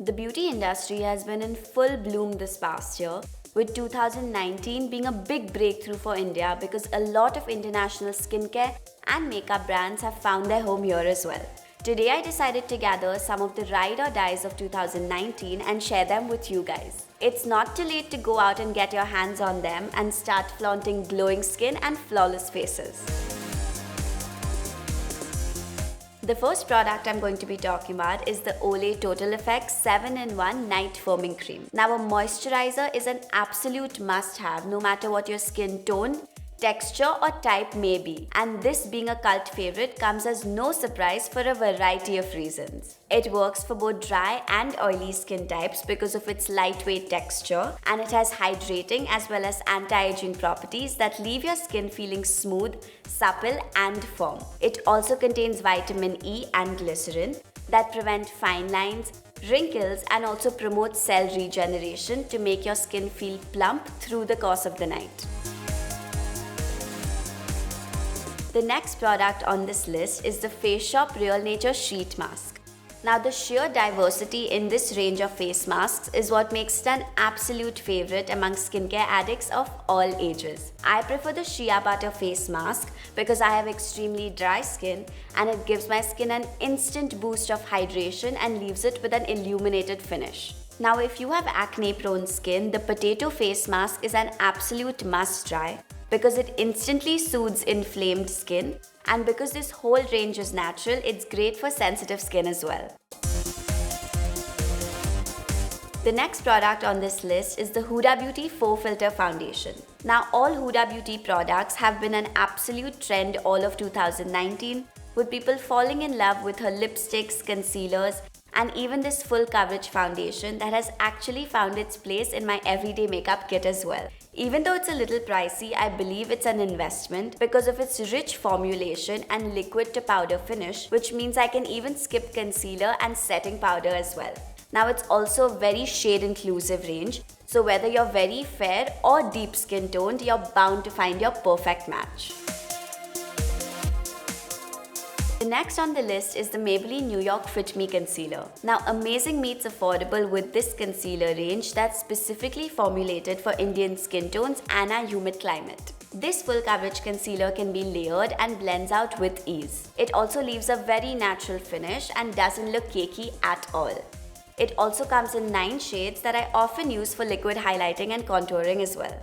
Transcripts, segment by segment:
The beauty industry has been in full bloom this past year, with 2019 being a big breakthrough for India because a lot of international skincare and makeup brands have found their home here as well. Today I decided to gather some of the ride or dies of 2019 and share them with you guys. It's not too late to go out and get your hands on them and start flaunting glowing skin and flawless faces. The first product I'm going to be talking about is the OLAY Total Effect 7-in-1 Night Firming Cream. Now, a moisturizer is an absolute must-have no matter what your skin tone, texture or type may be, and this being a cult favorite comes as no surprise for a variety of reasons. It works for both dry and oily skin types because of its lightweight texture, and it has hydrating as well as anti-aging properties that leave your skin feeling smooth, supple and firm. It also contains vitamin E and glycerin that prevent fine lines, wrinkles and also promote cell regeneration to make your skin feel plump through the course of the night. The next product on this list is the Face Shop Real Nature Sheet Mask. Now, the sheer diversity in this range of face masks is what makes it an absolute favorite among skincare addicts of all ages. I prefer the Shea Butter Face Mask because I have extremely dry skin and it gives my skin an instant boost of hydration and leaves it with an illuminated finish. Now, if you have acne-prone skin, the Potato Face Mask is an absolute must-try because it instantly soothes inflamed skin, and because this whole range is natural, it's great for sensitive skin as well. The next product on this list is the Huda Beauty Faux Filter Foundation. Now, all Huda Beauty products have been an absolute trend all of 2019, with people falling in love with her lipsticks, concealers, and even this full coverage foundation that has actually found its place in my everyday makeup kit as well. Even though it's a little pricey, I believe it's an investment because of its rich formulation and liquid to powder finish, which means I can even skip concealer and setting powder as well. Now, it's also a very shade inclusive range, so whether you're very fair or deep skin toned, you're bound to find your perfect match. The next on the list is the Maybelline New York FITME Concealer. Now, amazing meets affordable with this concealer range that's specifically formulated for Indian skin tones and our humid climate. This full coverage concealer can be layered and blends out with ease. It also leaves a very natural finish and doesn't look cakey at all. It also comes in 9 shades that I often use for liquid highlighting and contouring as well.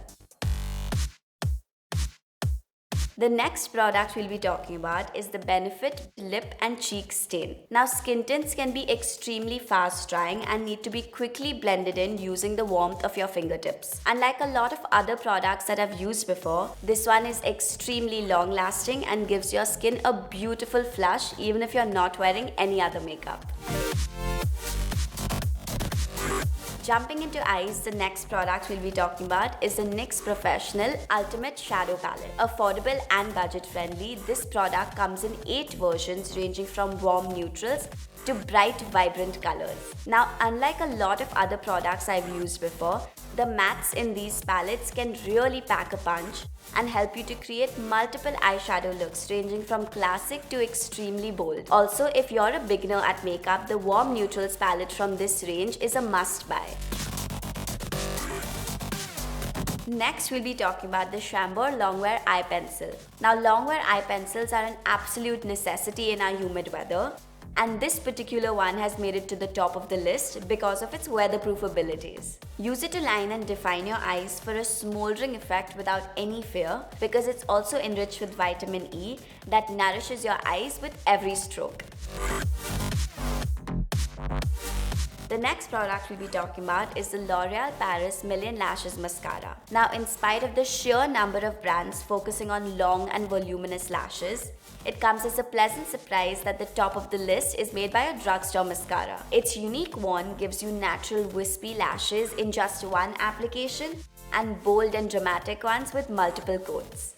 The next product we'll be talking about is the Benefit Lip and Cheek Stain. Now, skin tints can be extremely fast drying and need to be quickly blended in using the warmth of your fingertips. Unlike a lot of other products that I've used before, this one is extremely long lasting and gives your skin a beautiful flush even if you're not wearing any other makeup. Jumping into eyes, the next product we'll be talking about is the NYX Professional Ultimate Shadow Palette. Affordable and budget-friendly, this product comes in 8 versions ranging from warm neutrals to bright, vibrant colors. Now, unlike a lot of other products I've used before, the mattes in these palettes can really pack a punch and help you to create multiple eyeshadow looks ranging from classic to extremely bold. Also, if you're a beginner at makeup, the warm neutrals palette from this range is a must-buy. Next, we'll be talking about the Chambor Longwear Eye Pencil. Now, longwear eye pencils are an absolute necessity in our humid weather, and this particular one has made it to the top of the list because of its weatherproof abilities. Use it to line and define your eyes for a smoldering effect without any fear because it's also enriched with vitamin E that nourishes your eyes with every stroke. The next product we'll be talking about is the L'Oreal Paris Million Lashes Mascara. Now, in spite of the sheer number of brands focusing on long and voluminous lashes, it comes as a pleasant surprise that the top of the list is made by a drugstore mascara. Its unique wand gives you natural wispy lashes in just one application and bold and dramatic ones with multiple coats.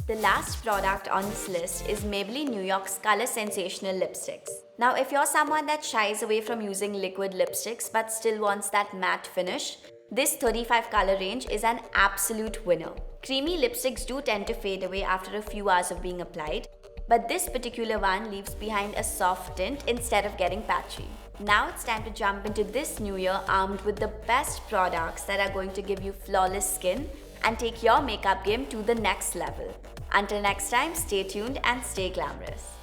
The last product on this list is Maybelline New York's Color Sensational Lipsticks. Now, if you're someone that shies away from using liquid lipsticks but still wants that matte finish, this 35 color range is an absolute winner. Creamy lipsticks do tend to fade away after a few hours of being applied, But this particular one leaves behind a soft tint instead of getting patchy. Now it's time to jump into this new year armed with the best products that are going to give you flawless skin and take your makeup game to the next level. Until next time, stay tuned and stay glamorous.